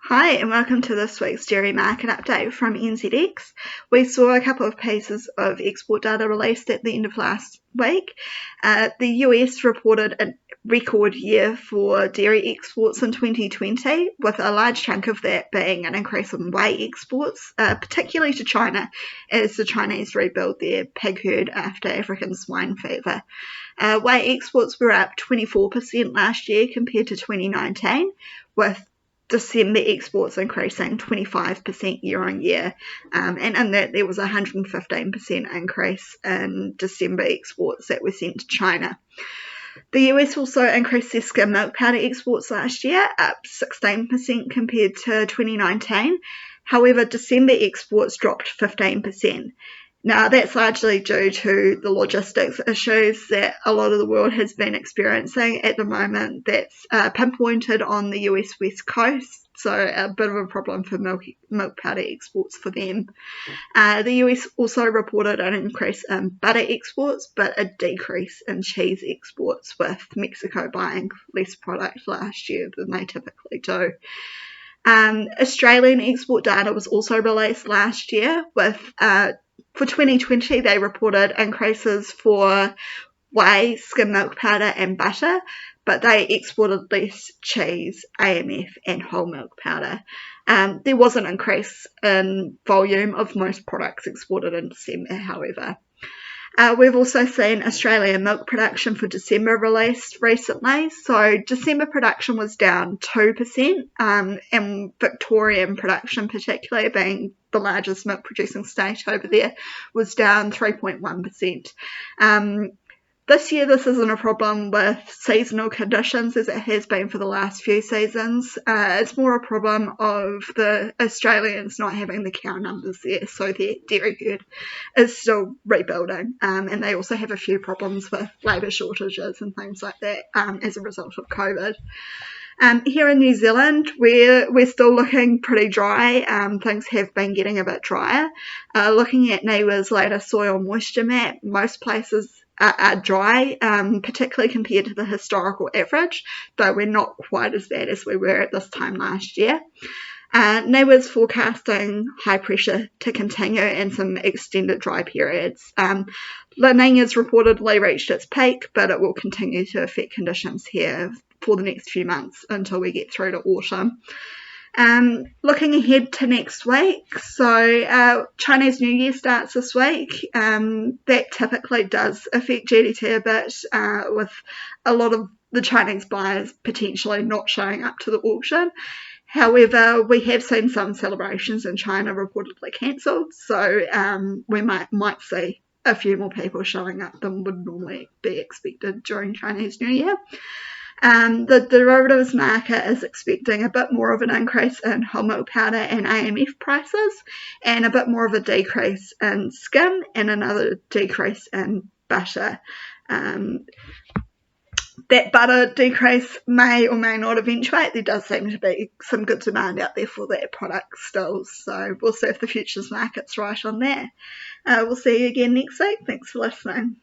Hi and welcome to this week's dairy market update from NZX. We saw a couple of pieces of export data released at the end of last week. The US reported a record year for dairy exports in 2020, with a large chunk of that being an increase in whey exports, particularly to China, as the Chinese rebuild their pig herd after African swine fever. Whey exports were up 24% last year compared to 2019, with December exports increasing 25% year on year, and in that there was a 115% increase in December exports that were sent to China. The US also increased their skim milk powder exports last year, up 16% compared to 2019. However, December exports dropped 15%. Now, that's largely due to the logistics issues that a lot of the world has been experiencing at the moment. That's pinpointed on the US West Coast, so a bit of a problem for milk powder exports for them. The US also reported an increase in butter exports, but a decrease in cheese exports, with Mexico buying less product last year than they typically do. Australian export data was also released last year, with for 2020, they reported increases for whey, skim milk powder and butter, but they exported less cheese, AMF and whole milk powder. There was an increase in volume of most products exported in December, however. We've also seen Australian milk production for December released recently. So December production was down 2%, and Victorian production, particularly being the largest milk producing state over there, was down 3.1%. This year, this isn't a problem with seasonal conditions as it has been for the last few seasons. It's more a problem of the Australians not having the cow numbers there, so their dairy herd is still rebuilding. And they also have a few problems with labour shortages and things like that as a result of COVID. Here in New Zealand, we're still looking pretty dry. Things have been getting a bit drier. Looking at NIWA's latest soil moisture map, most places are dry, particularly compared to the historical average, though we're not quite as bad as we were at this time last year. NIWA's forecasting high pressure to continue and some extended dry periods. La Nina's reportedly reached its peak, but it will continue to affect conditions here for the next few months until we get through to autumn. Looking ahead to next week, so Chinese New Year starts this week. That typically does affect GDT a bit, with a lot of the Chinese buyers potentially not showing up to the auction. However, we have seen some celebrations in China reportedly cancelled, so we might see a few more people showing up than would normally be expected during Chinese New Year. The derivatives market is expecting a bit more of an increase in whole milk powder and AMF prices, and a bit more of a decrease in skim and another decrease in butter. That butter decrease may or may not eventuate. There does seem to be some good demand out there for that product still, so we'll see if the futures market's right on that. We'll see you again next week. Thanks for listening.